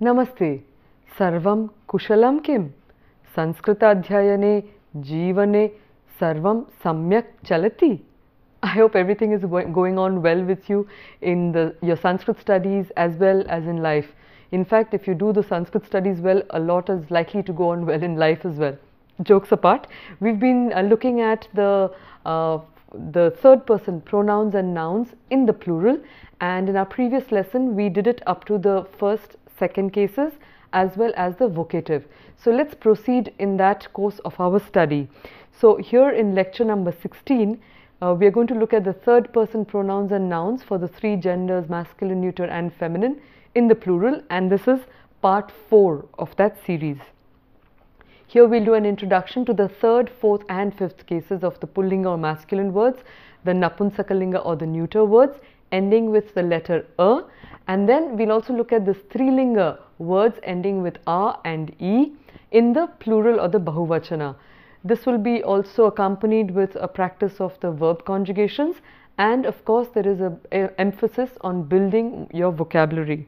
Namaste. Sarvam kushalam kim? Sanskritadhyayane Jeevane Sarvam Samyak Chalati. I hope everything is going on well with you in your Sanskrit studies as well as in life. In fact, if you do the Sanskrit studies well, a lot is likely to go on well in life as well. Jokes apart, we've been looking at the third person pronouns and nouns in the plural, and in our previous lesson we did it up to the first, second cases as well as the vocative. So let's proceed in that course of our study. So here in lecture number 16, we are going to look at the third person pronouns and nouns for the three genders, masculine, neuter and feminine in the plural, and this is part 4 of that series. Here we'll do an introduction to the third, fourth and fifth cases of the pullinga or masculine words, the napunsakalinga or the neuter words ending with the letter a, and then we'll also look at the strilinga words ending with a and e in the plural or the bahuvachana. This will be also accompanied with a practice of the verb conjugations, and of course there is a emphasis on building your vocabulary.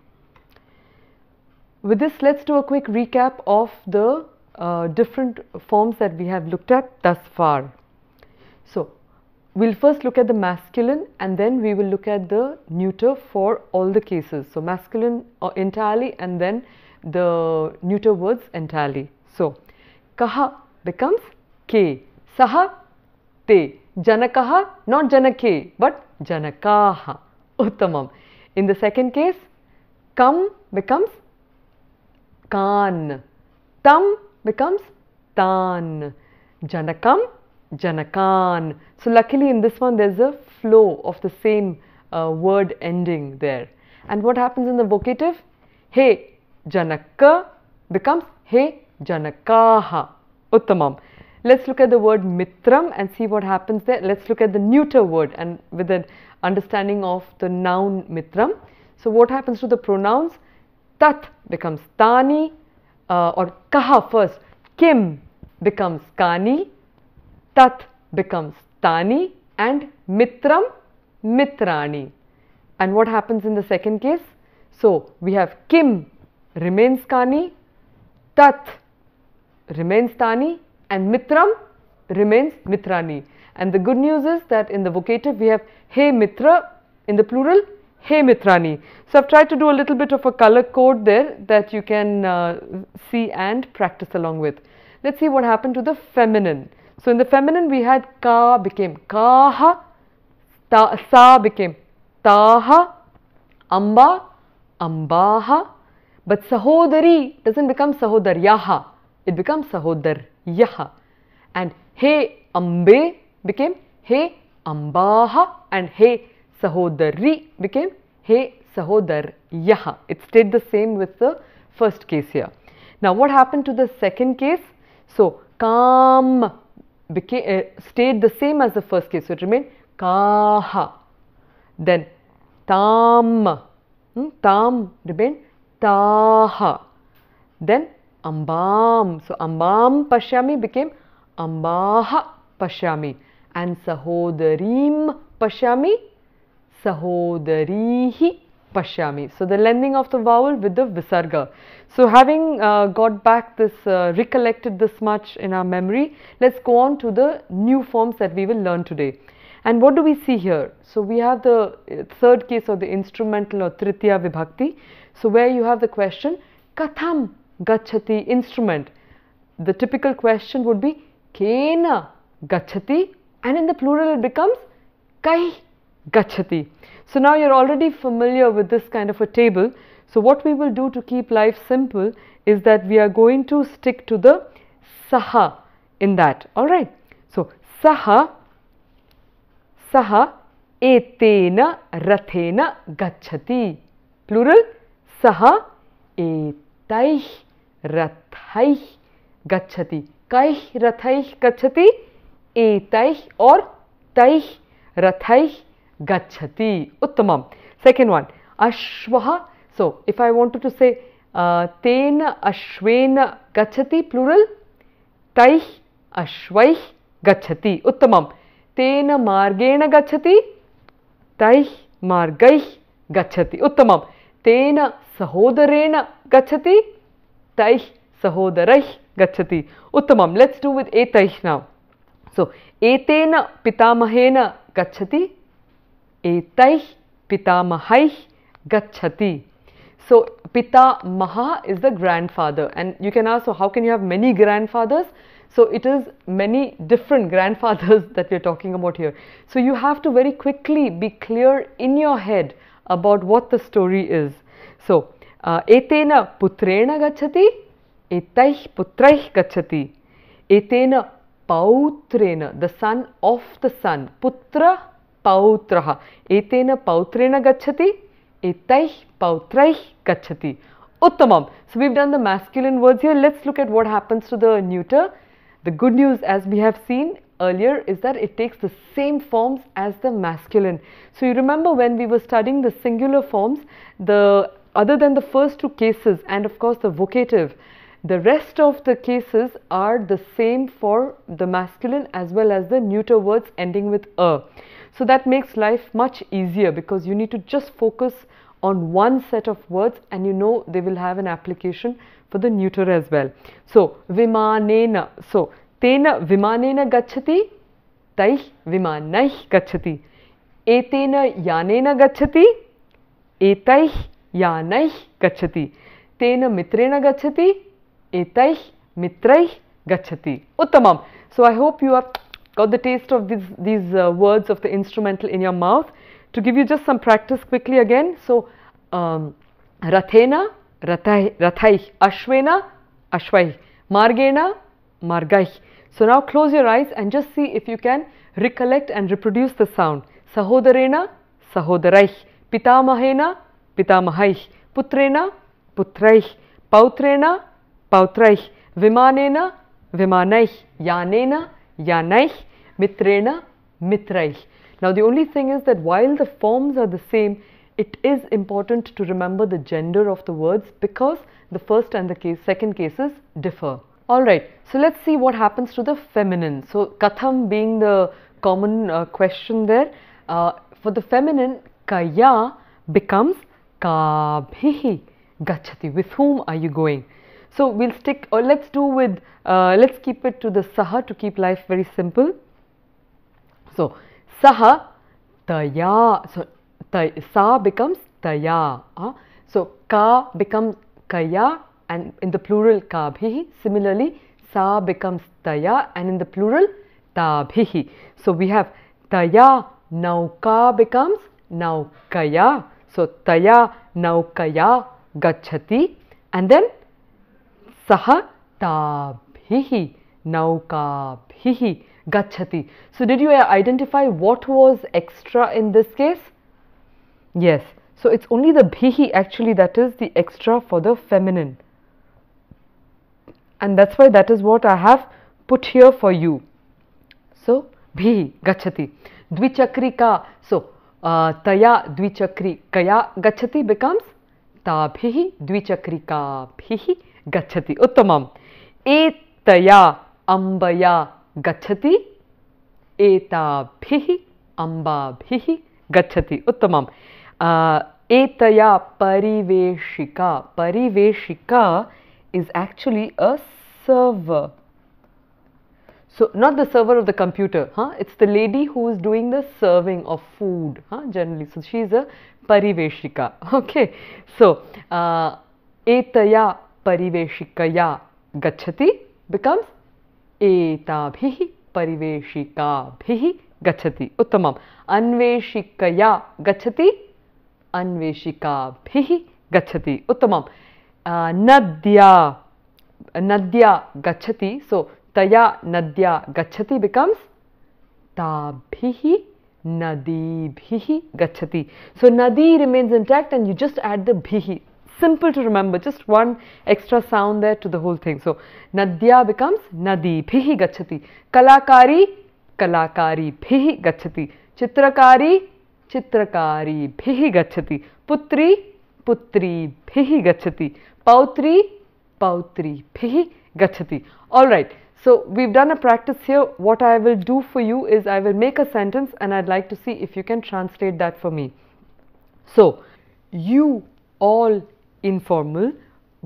With this, let's do a quick recap of the different forms that we have looked at thus far. So we'll first look at the masculine and then we will look at the neuter for all the cases. So masculine entirely and then the neuter words entirely. So kaha becomes ke, saha te, janakaha not janake but janakaha, uttamam. In the second case, kam becomes kan, tam becomes tan, janakam, janakan. So luckily in this one there's a flow of the same word ending there. And what happens in the vocative? He janaka becomes he janakaha, uttamam. Let's look at the word mitram and see what happens there. Let's look at the neuter word and with an understanding of the noun mitram. So what happens to the pronouns? Tat becomes tani, or kaha first, kim becomes kani, tat becomes tani and mitram mitrani. And what happens in the second case? So we have kim remains kani, tat remains tani and mitram remains mitrani. And the good news is that in the vocative we have he mitra in the plural, he mitrani. So I've tried to do a little bit of a color code there that you can see and practice along with. Let's see what happened to the feminine. So in the feminine we had ka became kaha, sa became taha, amba ambaha, but sahodari doesn't become sahodaryaha, it becomes sahodaryaha. And he ambe became he ambaha and he sahodari became he sahodaryaha. It stayed the same with the first case here. Now what happened to the second case? So kam became stayed the same as the first case, so it remained kaha. Then tam, tam remained taha. Then ambam, so ambam pashyami became ambaha pashyami, and sahodarim pashyami sahodarihi pashyami. So the lending of the vowel with the visarga. So having got back this, recollected this much in our memory, let's go on to the new forms that we will learn today. And what do we see here? So we have the third case of the instrumental or tritiya vibhakti. So where you have the question katham gachati, instrument. The typical question would be kena gachati, and in the plural it becomes kai gachati. So now you're already familiar with this kind of a table. So what we will do to keep life simple is that we are going to stick to the saha in that. Alright. So saha, saha etena rathena gachati. Plural, saha etaih rathaih gachati. Kaih rathaih gachati, etaih or taih rathaih gachati, uttamam. Second one, ashvaha. So if I wanted to say tena ashvena gachati, plural, taih ashvaih gachati, uttamam. Tena margena gachati, taih margaih gachati, uttamam. Tena sahodarena gachati, taih sahodaraih gachati. Uttamam. Let's do with etaih now. So, etena pitamahena gachati, etaih pitamahaih gachati. So, pitamaha is the grandfather, and you can ask, so how can you have many grandfathers? So, it is many different grandfathers that we are talking about here. So, you have to very quickly be clear in your head about what the story is. So, etena putrena gachati, etaih putraih gachati, etena pautrena, the son of the son, putra pautraha, etena pautrena gachati, etaih pautraih gachati. Uttamam. So, we've done the masculine words here. Let's look at what happens to the neuter. The good news, as we have seen earlier, is that it takes the same forms as the masculine. So, you remember when we were studying the singular forms, other than the first two cases and of course the vocative, the rest of the cases are the same for the masculine as well as the neuter words ending with a. So, that makes life much easier because you need to just focus on one set of words and you know they will have an application for the neuter as well. So, vimanena. So, tena vimanena gachati, taih vimanaih gachati. Etena yanena gachati, etaih yanaih gachati. Tena mitrena gachati, etaih mitraih gachati. Uttamam. So, I hope you have got the taste of these words of the instrumental in your mouth. To give you just some practice quickly again. So, rathena, rathaih, ashvena, ashvaih, margena, margaih. So, now close your eyes and just see if you can recollect and reproduce the sound. Sahodarena, sahodaraih, pitamahena, pitamahaih, putrena, putraih, pautrena, pautraih, vimanena, vimanaih, yanena, yanaih, mitrena, mitraih. Now, the only thing is that while the forms are the same, it is important to remember the gender of the words because the first and the second cases differ. Alright, so let's see what happens to the feminine. So, katham being the common question there. For the feminine, kaya becomes kabhihi gachati. With whom are you going? So, we'll stick, or let's do with, let's keep it to the saha to keep life very simple. So, saha taya. So, sa becomes taya. So, ka becomes kaya and in the plural kabhihi. Similarly, sa becomes taya and in the plural tabhihi. So, we have taya nauka becomes naukaya. So, taya naukaya gachati and then saha tabhihi naukabhihi gachati. So, did you identify what was extra in this case? Yes. So, it's only the bhihi actually that is the extra for the feminine. And that's why that is what I have put here for you. So, bhihi gachati. Dvichakrika. So, taya dvichakrikaya gachati becomes tabhihi dvichakrika bhihi gachati. Uttamam. Etaya ambaya gachati, etabhihi ambabhihi gachati. Uttamam. Etaya pariveshika. Pariveshika is actually a server. So, not the server of the computer, it's the lady who is doing the serving of food, generally. So, she is a pariveshika. Okay. So, etaya pariveshikaya gachati becomes etabhihi pariveshikabhihi gachati. Uttamam. Anveshikaya gachati, anveshikabhihi gachati. Uttamam. Nadya gachati. So, taya nadya gachati becomes tabhihi nadibhihi gachati. So, nadi remains intact and you just add the bhihi. Simple to remember, just one extra sound there to the whole thing. So, nadya becomes nadibhihi gachati. Kalakari, kalakari bhihi gachati. Chitrakari, chitrakari bhihi gachati. Putri, putri bhihi gachati. Pautri, pautri bhihi gachati. Alright, so we've done a practice here. What I will do for you is I will make a sentence and I'd like to see if you can translate that for me. So, you all informal,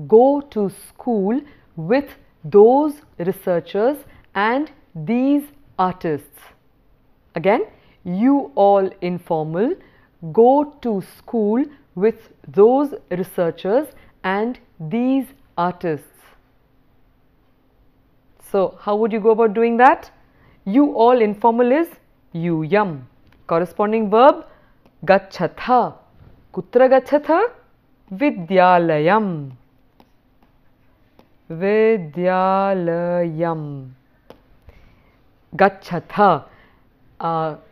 go to school with those researchers and these artists. Again, you all informal, go to school with those researchers and these artists. So, how would you go about doing that? You all informal is yuyam. Corresponding verb gachatha. Kutra gachatha? Vidyalayam. Vidyalayam. Gachatha.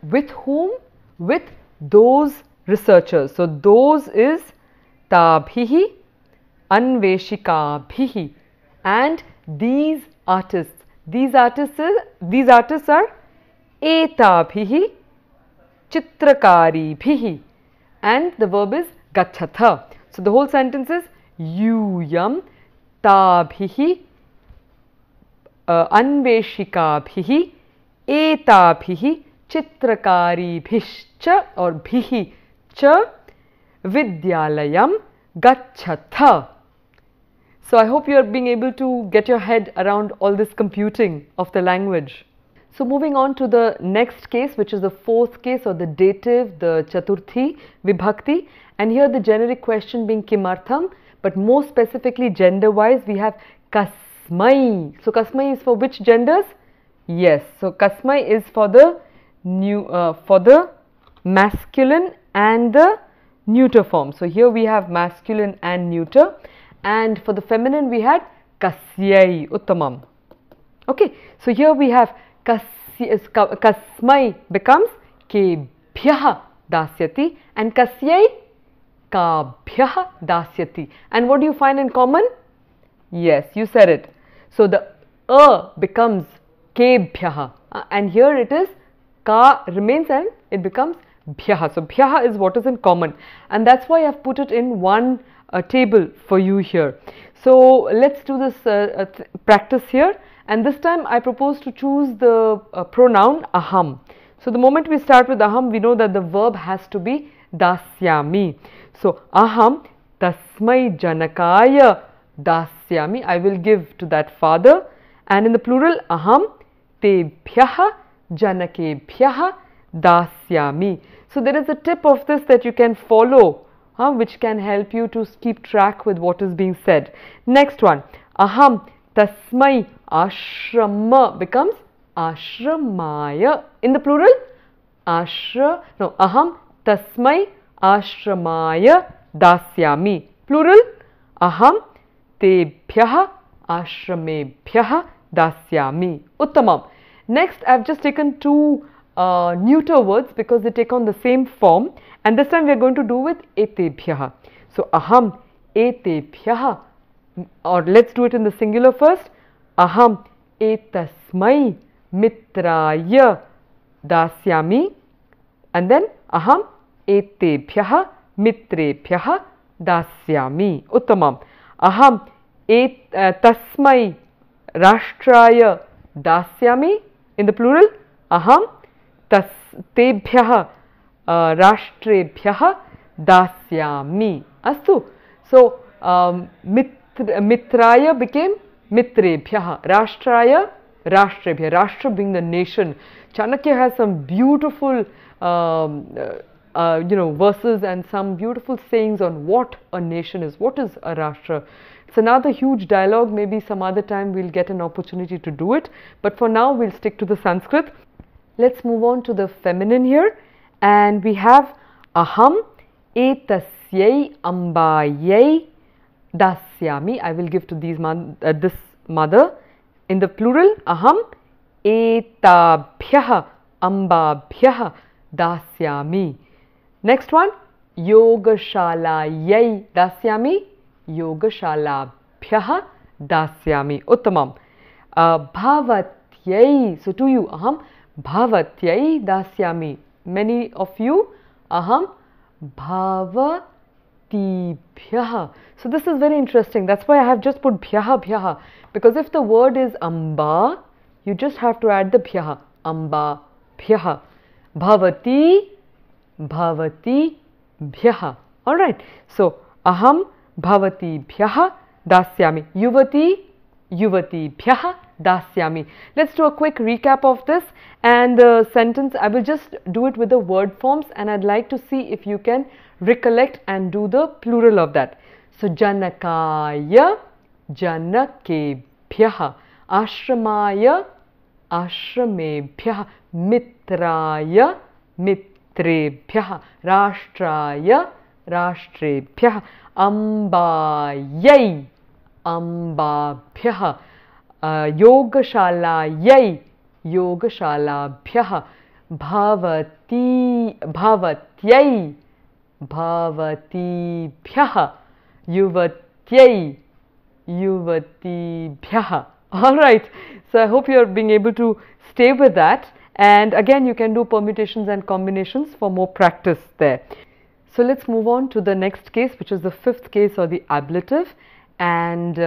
With whom? With those researchers. So, those is tabhihi, anveshikabhihi, and these artists. These artists are etabhihi, chitrakaribhihi, and the verb is gachatha. So, the whole sentence is yuyam tabhihi anveshikabhihi etabhihi chitrakaribhischa or bhihi cha vidyalayam gachatha. So, I hope you are being able to get your head around all this computing of the language. So, moving on to the next case, which is the fourth case, or the dative, the chaturthi vibhakti, and here the generic question being kimartham, but more specifically gender wise we have kasmai. So, kasmai is for which genders? Yes, so kasmai is for the masculine and the neuter form. So, here we have masculine and neuter, and for the feminine we had kasyai uttamam. Okay, so here we have kasmai becomes kebhyaha dasyati and kasyai kabhyaha dasyati. And what do you find in common? Yes, you said it. So, the becomes kebhyaha, and here it is ka remains and it becomes bhyaha. So, bhyaha is what is in common, and that's why I have put it in one table for you here. So, let's do this practice here, and this time I propose to choose the pronoun aham. So, the moment we start with aham, we know that the verb has to be dasyami. So, aham tasmai janakaya dasyami, I will give to that father, and in the plural aham tebhyaha janakebhyaha dasyami. So, there is a tip of this that you can follow, which can help you to keep track with what is being said. Next one, aham tasmai ashrama becomes ashramaya. In the plural, aham tasmai ashramaya dasyami. Plural, aham tebhyaha ashramebhyaha dasyami. Uttamam. Next, I have just taken two neuter words because they take on the same form, and this time we are going to do with etebhyaha. So, aham etebhyaha, or let's do it in the singular first. Aham etasmai mitraya dasyami, and then aham etebhyaha mitrebhyaha dasyami. Uttamam. Aham tasmai rashtraya dasyami. In the plural, aham tebhyaha rashtrebhyaha dasyami. Astu. So, mitraya became mitrebhyaha, rashtraya rashtrebhyaha, rashtra being the nation. Chanakya has some beautiful verses and some beautiful sayings on what a nation is, what is a rashtra. It's another huge dialogue. Maybe some other time we'll get an opportunity to do it, but for now we'll stick to the Sanskrit. Let's move on to the feminine here, and we have aham etasyai ambayai dasyami. I will give to these this mother. In the plural, aham etabhyaha ambabhyaha dasyami. Next one, yogashalayai dasyami, yogashalabhyaha dasyami. Uttamam. Bhavatyai, so to you, aham bhavatyai dasyami. Many of you, aham bhavatibhyaha. So this is very interesting. That's why I have just put bhyaha, because if the word is amba, you just have to add the bhyaha. Amba bhyaha. Bhavati bhyaha. Alright. So, aham Bhavatibhyah dasyami. Yuvati, yuvatibhyah dasyami. Let's do a quick recap of this, and the sentence, I will just do it with the word forms, and I'd like to see if you can recollect and do the plural of that. So Janakaya, Janakebhyah, Ashramaya, Ashramebhyah, Mitraya, Mitrebhyah, Rashtraya, Rashtrebhyah, Ambayai, Ambabhyah, Yogashalayai, Yogashalabhyah, Bhavati, Bhavatyai, Bhavatibhyah, Yuvatyai, Yuvatibhyah. All right, so I hope you are being able to stay with that, and again you can do permutations and combinations for more practice there. So let's move on to the next case, which is the fifth case, or the ablative, and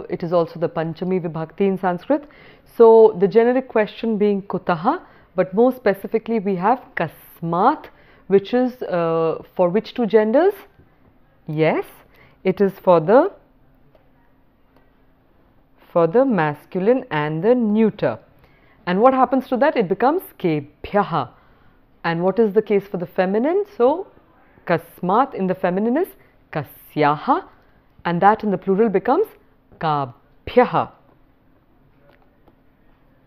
it is also the Panchami Vibhakti in Sanskrit. So the generic question being Kutaha, but more specifically we have Kasmat, which is for which two genders? Yes, it is for the masculine and the neuter. And what happens to that? It becomes Kebhyaha. And what is the case for the feminine? So Kasmat in the feminine is Kasyaha, and that in the plural becomes Kabhyaha.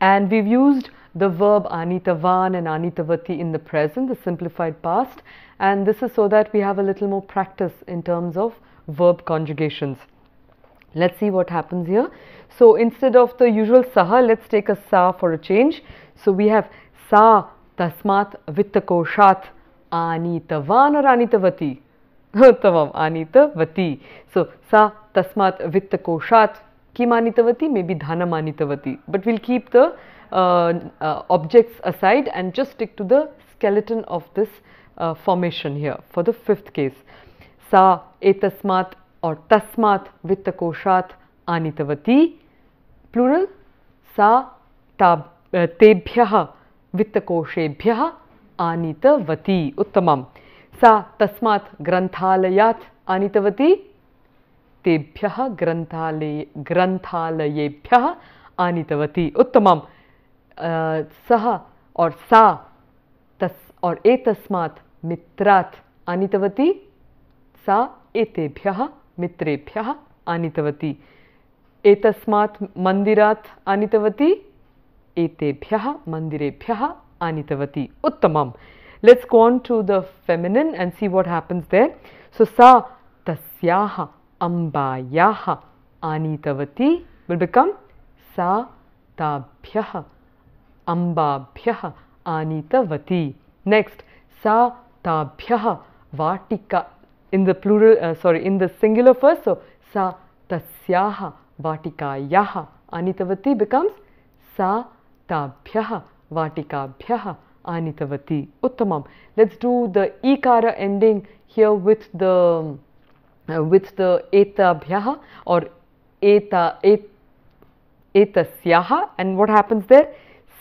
And we've used the verb Anitavan and Anitavati in the present, the simplified past, and this is so that we have a little more practice in terms of verb conjugations. Let's see what happens here. So instead of the usual saha, let's take a sa for a change. So we have sa tasmat vittakoshat anitavan or anitavati? Tamam, anitavati. So sa tasmat vittakoshat kim anitavati? Maybe dhanam anitavati. But we'll keep the objects aside and just stick to the skeleton of this formation here for the fifth case. Sa etasmat or tasmat vittakoshat anitavati. Plural, sa tebhyah vittakoshebhyah anitavati. Uttamam. Sa tasmat granthalayat anitavati. Tebhyah granthalayebhyah anitavati. Uttamam. Saha or sa tas or etasmat mitrat anitavati. Sa etebhyah mitrebhyah anitavati. Etasmat mandirat anitavati. Etebhyah mandirebhyah anitavati. Uttamam. Let's go on to the feminine and see what happens there. So sa tasyaha ambayaha anitavati will become sa tabhyah ambabhyah anitavati. Next, sa tabhyah vatika in the plural, in the singular first. So sa tasyaha vatikayah anitavati becomes sa tabhyah vatikabhyah anitavati. Uttamam. Let's do the ikara ending here with the etabhyah or etasyaha, and what happens there?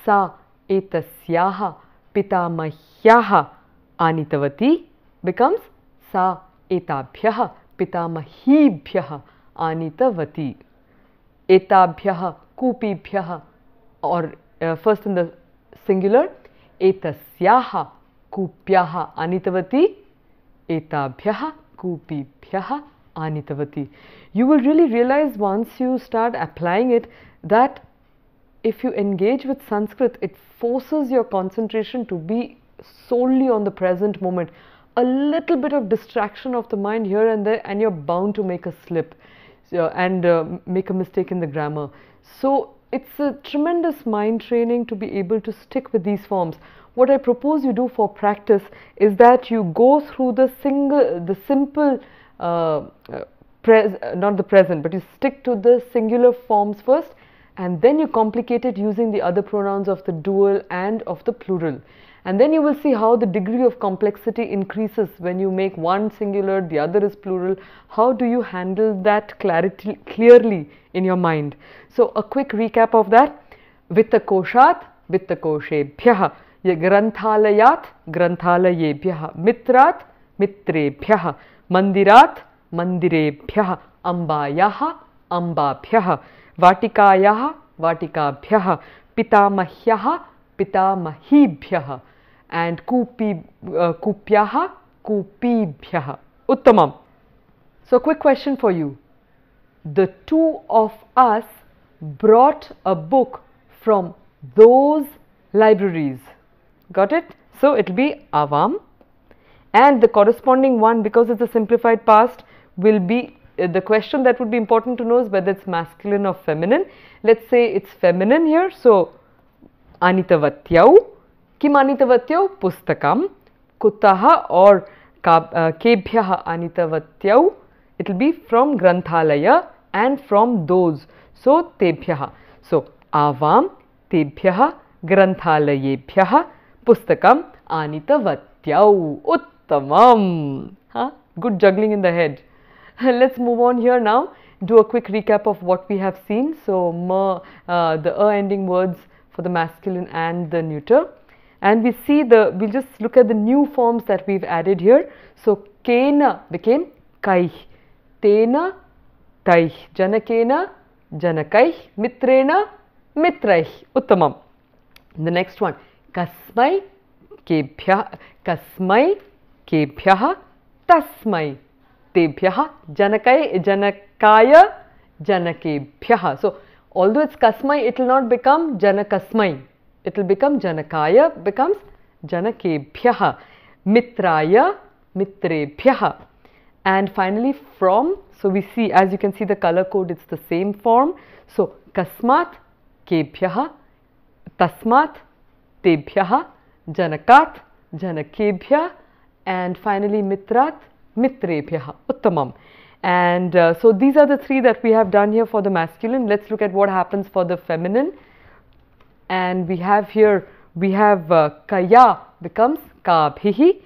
Sa etasyaha pitamahyaha anitavati becomes sa etabhyah pitamahibhyah anitavati. Etabhyah kupibhyah, or first in the singular, etasyaha kupyah anitavati. Etabhyah kupibhyah anitavati. You will really realize once you start applying it that if you engage with Sanskrit, it forces your concentration to be solely on the present moment. A little bit of distraction of the mind here and there, and you're bound to make a slip and make a mistake in the grammar. So it's a tremendous mind training to be able to stick with these forms. What I propose you do for practice is that you go through the simple, not the present, but you stick to the singular forms first, and then you complicate it using the other pronouns of the dual and of the plural. And then you will see how the degree of complexity increases when you make one singular, the other is plural. How do you handle that clearly in your mind? So a quick recap of that. Vittakoshat, vittakoshebhyah. Granthalayat, granthalayebhyah. Mitrat, mitrebhyah. Mandirat, Mandirebhyah, Ambayah, Ambabhyah, Vatikayah, Vatikabhyah, Pitamahyah, Pitamahibhyah, and Kupyah, Kupibhyah. Uttamam. So, quick question for you. The two of us brought a book from those libraries. Got it? So, it will be Avam, and the corresponding one, because it's a simplified past, will be the question that would be important to know is whether it's masculine or feminine. Let's say it's feminine here. So, Anitavatyau. Kim Anitavatyau? Pustakam. Kutaha or Kebhyah Anitavatyau. It will be from Granthalaya and from those. So, Tebhyah. So, Avam, Tebhyah, Granthalayebhyah, Pustakam, Anitavatyau. Uttamam. Good juggling in the head. Let's move on here now. Do a quick recap of what we have seen. So, the ending words for the masculine and the neuter. And we see we'll just look at the new forms that we've added here. So, Kena became Kaih, Tena, Taih, Janakena, Janakaih, Mitrena, Mitraih. Uttamam. The next one, Kasmai, Kebhyah, Kasmai, Kebhyah, Tasmai, Tebhyah, Janakaya, Janakebhyah. So, although it's Kasmai, it will not become Janakasmai. It will become Janakaya, becomes Janakebhyah, Mitraya, Mitrebhyah. And finally, from, so we see, as you can see the color code, it's the same form. So, Kasmat, Kebhyah, Tasmat, Tebhyah, Janakat, Janakebhyah, and finally Mitrat, Mitrebhyah. Uttamam. And so these are the three that we have done here for the masculine. Let's look at what happens for the feminine. And we have here, we have Kaya becomes Kabhihi,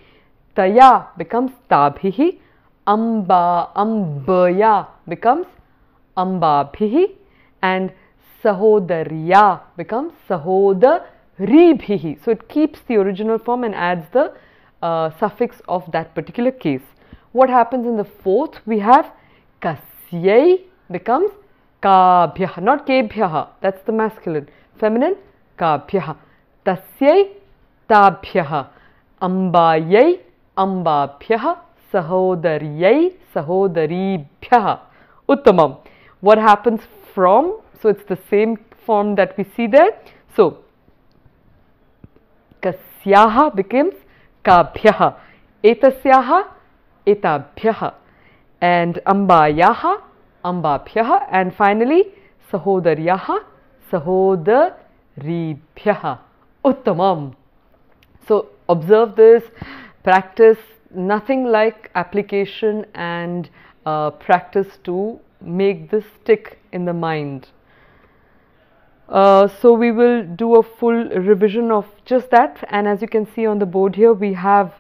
Taya becomes Tabhihi, Ambaya becomes Ambabhihi, and Sahodariya becomes Sahodaribhihi. So it keeps the original form and adds the suffix of that particular case. What happens in the fourth? We have Kasyai becomes Kabhyah, not Kebhyah, that's the masculine. Feminine, Kabhyah. Tasyai, Tabhyah. Ambayai, Ambabhyah. Sahodaryai, Sahodaribhyah. Uttamam. What happens from? So it's the same form that we see there. So, Kasyaha becomes Kabhyah. Etasyaha, Etabhyah, and Ambayaha, Ambabhyah, and finally Sahodaryaha, Sahodaribhyah. Uttamam. So observe this, practice, nothing like application and practice to make this stick in the mind. So we will do a full revision of just that, and as you can see on the board here, we have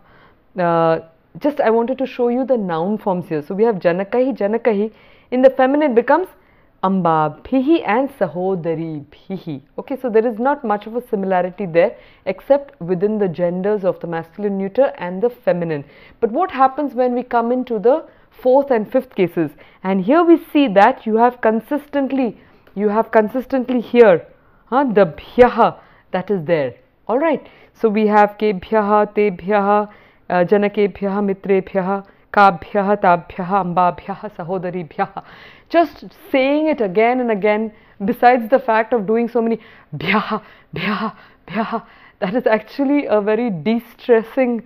I wanted to show you the noun forms here. So we have Janakahi, Janakahi. In the feminine it becomes Ambabhihi and Sahodaribhihi. Okay, so there is not much of a similarity there except within the genders of the masculine neuter and the feminine. But what happens when we come into the fourth and fifth cases? And here we see that you have consistently here the bhyaha that is there. Alright, so we have kebhyaha, tebhyaha, janakebhyaha, mitrebhyaha, kabhyaha, tabhyaha, ambabhyaha, sahodaribhyaha. Just saying it again and again, besides the fact of doing so many bhyaha, bhyaha, bhyaha, that is actually a very de-stressing,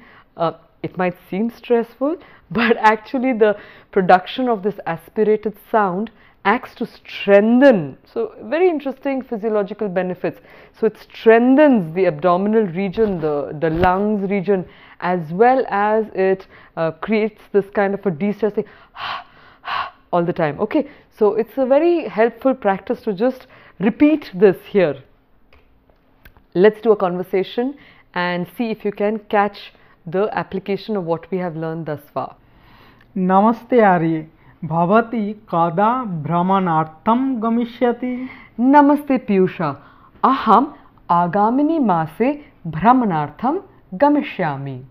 it might seem stressful, but actually the production of this aspirated sound acts to strengthen. So very interesting physiological benefits. So it strengthens the abdominal region, the lungs region, as well as it creates this kind of a de-stressing all the time. Okay, so it's a very helpful practice to just repeat this here. Let's do a conversation and see if you can catch the application of what we have learned thus far. Namaste Arye. Bhavati kada भ्रमणार्थं गमिष्यति? Namaste Piyusha. Aham agamini mase भ्रमणार्थं गमिष्यामि.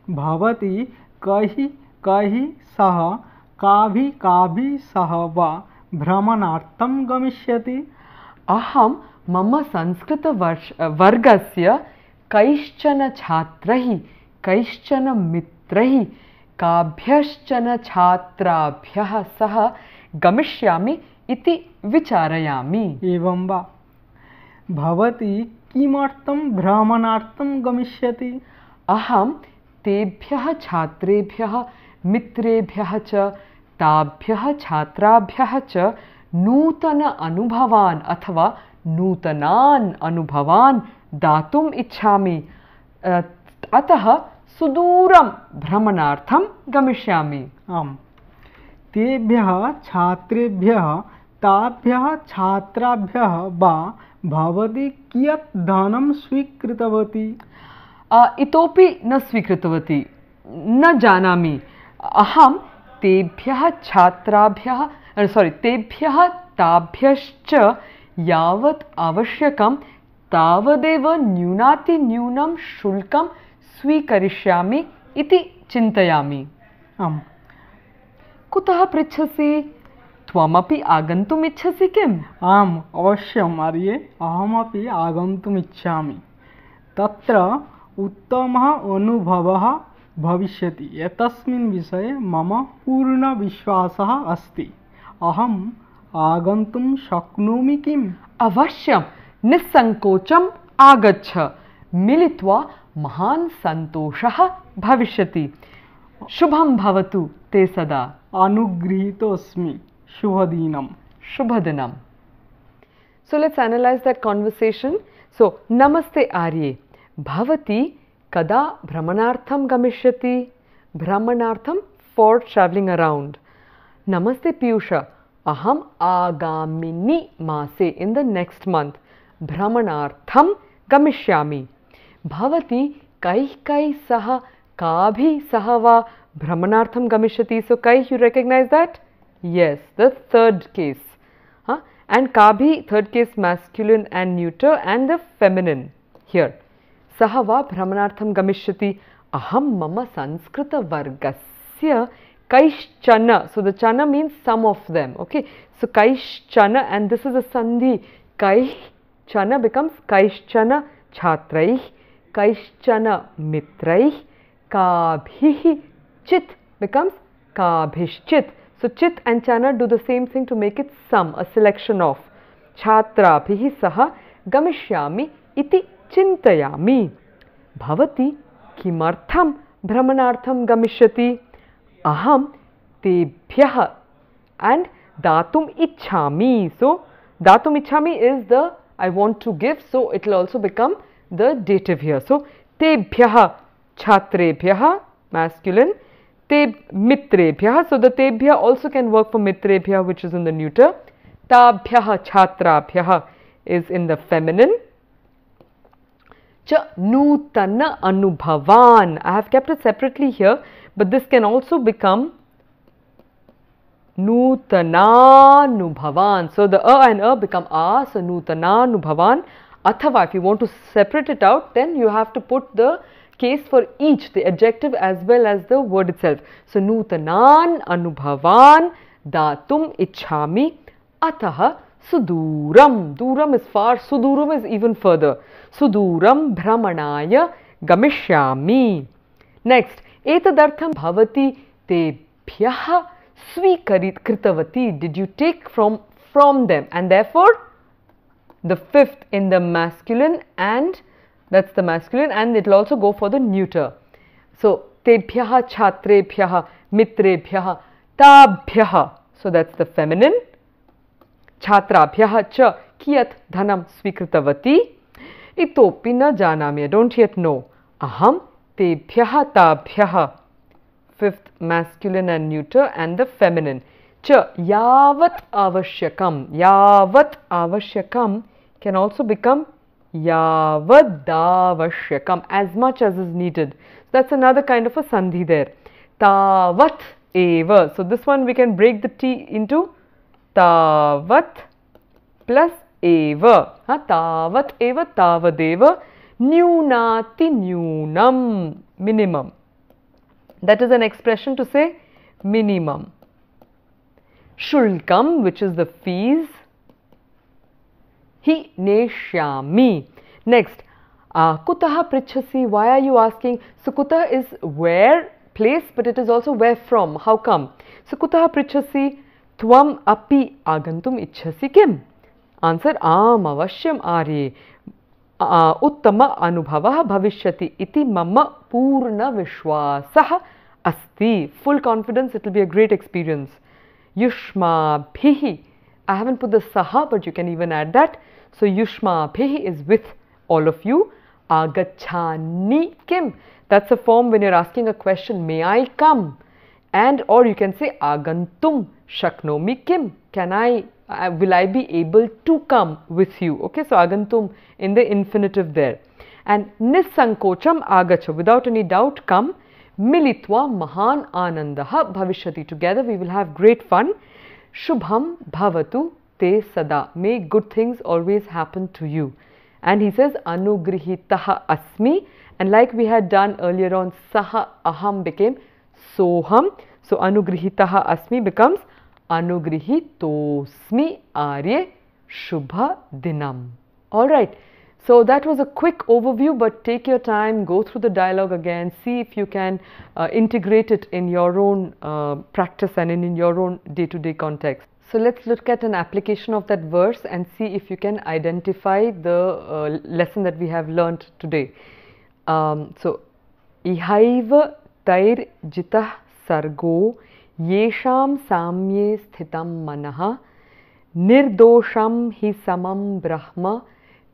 Bhavati kahi सह काभिः सह वा भ्रमणार्थं गमिष्यति? अहं मम संस्कृतवर्गस्य कैश्चन छात्रैः कैश्चन मित्रैः काभ्यश्चन छात्राभ्यः सह गमिष्यामि इति विचारयामि। एवं वा? भवती किमर्थं भ्रमणार्थं गमिष्यति? अहं तेभ्यः छात्रेभ्यः मित्रेभ्यः च ताभ्यः छात्राभ्यः च नूतन अनुभवान् अथवा नूतनान् अनुभवान् दातुम् इच्छामि। अतः सुदूरं भ्रमणार्थं गमिष्यामि। आम्। तेभ्यः छात्रेभ्यः ताभ्यः छात्राभ्यः वा भवती कियत् धनं स्वीकृतवती? इतोपि न स्वीकृतवती, न जानामि। अहं तेभ्यः छात्राभ्यः तेभ्यः ताभ्यश्च यावत् आवश्यकं तावदेव न्यूनातिन्यूनं शुल्कं स्वीकरिष्यामि इति चिन्तयामि। आम्। कुतः पृच्छसि? त्वमपि आगन्तुम् इच्छसि किम्? आम्, अवश्यम् आर्ये, अहमपि आगन्तुम् इच्छामि। तत्र उत्तमः अनुभवः भविष्यति एतस्मिन् विषये मम पूर्णविश्वासः अस्ति। अहम् आगन्तुं शक्नोमि किम्? अवश्यं, निस्सङ्कोचम् आगच्छ। मिलित्वा महान् सन्तोषः भविष्यति। शुभं भवतु ते सदा। अनुगृहीतोऽस्मि। शुभदिनम्। Shubhadinam. So let's analyze that conversation. So, Namaste Arye. Bhavati kada Brahmanartham gamishyati? Brahmanartham, for traveling around. Namaste Piyusha. Aham agamini mase, in the next month. Brahmanartham gamishyami. Bhavati kai saha kabhi sahava Brahmanartham gamishyati. So, kai, you recognize that? Yes, the third case. And kabhi, third case masculine and neuter, and the feminine here. Sahava Brahmanartham gamishyati. Aham mama Sanskrita vargasya kaishchana. So the chana means some of them. Okay. So kaishchana, and this is a sandhi. Kaishchana becomes kaishchana chhatraih, kaishchana mitraih, kabhihi chit becomes kabhishchit. So chit and chana do the same thing to make it some, a selection of. Chhatrabhihi saha gamishyami iti chintayami. Bhavati kimartham Brahmanartham gamishyati? Aham tebhyah, and datum ichhami. So datum ichhami is the I want to give, so it will also become the dative here. So tebhyah chhatrebhyah masculine, mitrebhyah, so the tebhyah also can work for mitrebhyah, which is in the neuter. Tabhyah chhatrabhyah is in the feminine. Cha nutana anubhavan. I have kept it separately here, but this can also become nutananubhavan. So the and become a, so nutananubhavan. Athava, if you want to separate it out, then you have to put the case for each, the adjective as well as the word itself. So nutanan anubhavan datum ichhami ataha suduram. Duram is far, suduram is even further. Suduram brahmanaya gamishyami. Next, etadartham bhavati tebhyah svikritavati. Did you take from them? And therefore the fifth in the masculine, and that's the masculine, and it will also go for the neuter. So tebhyah chhatrebhyah mitrebhyah tabhyah, so that's the feminine. Chhatrabhyah cha kiyat dhanam svikritavati? Itopi na janami, I don't yet know. Aham tebhyah tabhyah, fifth masculine and neuter, and the feminine. Cha yavat avashyakam. Yavat avashyakam can also become yavadavashyakam, as much as is needed. That's another kind of a sandhi there. Tavat eva. So this one we can break the T into tavat plus eva. Tavat eva tavadeva nyunati nyunam, minimum. That is an expression to say minimum. Shulkam, which is the fees. Hi neshyami. Next, kutaha prichhasi, why are you asking? So kuta is where, place, but it is also where from, how come? So kutaha prichhasi, tvam api agantum ichhasi kim? Answer, am avashyam arye. Uttama anubhavah bhavishyati iti mama purna vishwasah asti. Full confidence, it will be a great experience. Yushma bhihi. I haven't put the saha, but you can even add that. So yushma bhihi is with all of you. Agachani kim. That's a form when you're asking a question, may I come? And or you can say agantum shaknomi kim. Can I, will I be able to come with you? Okay, so agantum in the infinitive there. And nisankocham agacha, without any doubt come. Militva mahan anandaha bhavishyati, together we will have great fun. Shubham bhavatu te sada, may good things always happen to you. And he says anugrihitaha asmi, and like we had done earlier on, saha aham became soham. So anugrihitaha asmi becomes anugrihitosmi arye shubha dinam. Alright, so that was a quick overview, but take your time, go through the dialogue again, see if you can integrate it in your own practice and in your own day-to-day context. So let's look at an application of that verse and see if you can identify the lesson that we have learnt today. So, ihaiva tair jitah sargo yesham samye sthitam manaha nirdosham hi samam brahma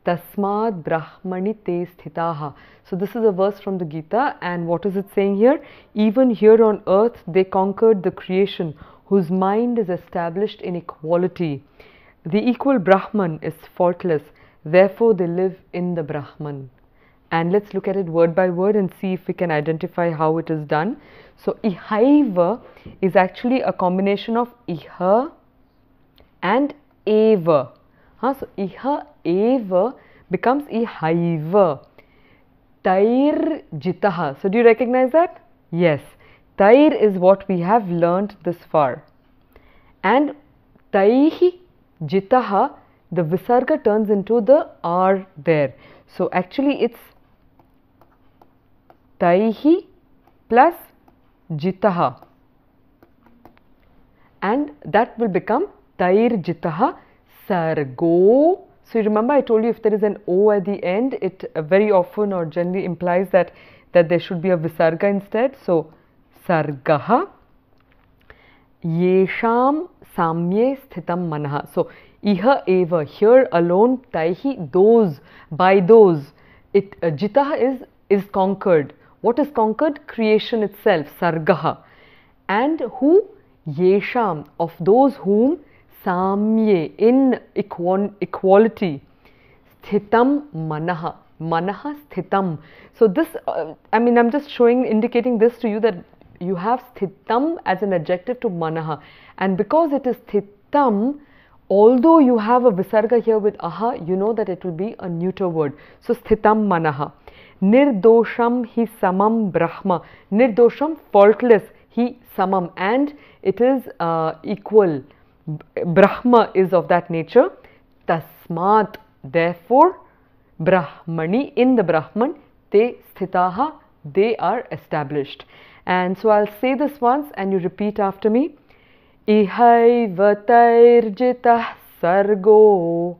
tasmad brahmani te sthitaha. So this is a verse from the Gita, and what is it saying here? Even here on earth they conquered the creation, whose mind is established in equality. The equal Brahman is faultless, therefore they live in the Brahman. And let's look at it word by word and see if we can identify how it is done. So ihaiva is actually a combination of iha and eva. So iha eva becomes ihaiva. Tair jitaha. So do you recognize that? Yes. Tair is what we have learnt this far. And taihi jitaha, the visarga turns into the R there. So actually it's taihi plus jitaha. And that will become tair jitaha sargo. So you remember I told you if there is an O at the end, it very often or generally implies that there should be a visarga instead. So sargaha yesham samye sthitam manaha. So iha eva, here alone, taihi, those, by those. It jitaha is conquered. What is conquered? Creation itself, sargaha. And who? Yesham, of those whom, samye, in equality, sthitam manaha. Manaha sthitam. So this, I mean, I'm just indicating this to you that you have sthitam as an adjective to manaha, and because it is sthitam, although you have a visarga here with aha, you know that it will be a neuter word. So sthitam manaha. Nirdosham hi samam brahma. Nirdosham, faultless, hi samam, and it is equal. Brahma is of that nature. Tasmat, therefore, brahmani, in the Brahman, te sthitaha, they are established. And so I'll say this once and you repeat after me. Ihaivatayirjitah sargo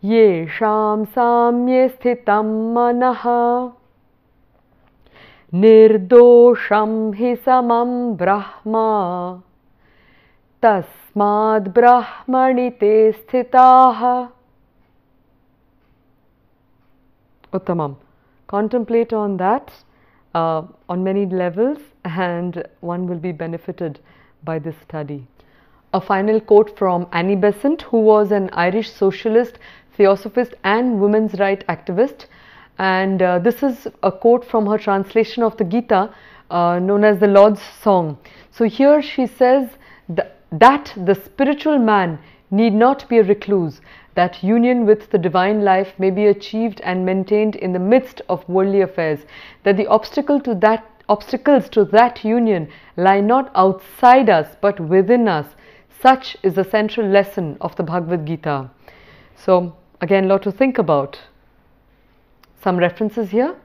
yesham samye sthitam manaha nirdosham hi samam brahma tasmad brahmani te sthitaha. Uttamam. Contemplate on that on many levels, and one will be benefited by this study. A final quote from Annie Besant, who was an Irish socialist, theosophist and women's rights activist, and this is a quote from her translation of the Gita known as the Lord's Song. So here she says that the spiritual man need not be a recluse, that union with the divine life may be achieved and maintained in the midst of worldly affairs, that the obstacle to that Obstacles to that union lie not outside us but within us. Such is the central lesson of the Bhagavad Gita. So again, a lot to think about. Some references here.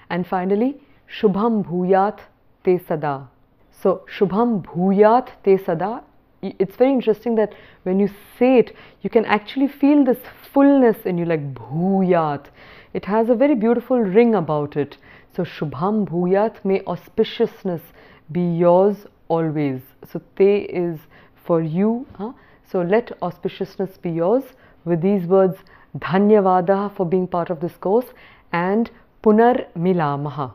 And finally, Shubham Bhuyat Te Sada. So Shubham Bhuyat Te Sada. It's very interesting that when you say it, you can actually feel this fullness in you, like Bhuyat. It has a very beautiful ring about it. So Shubham Bhuyat, may auspiciousness be yours always. So Te is for you. So let auspiciousness be yours. With these words, Dhanyavada for being part of this course, and Punar Milamaha.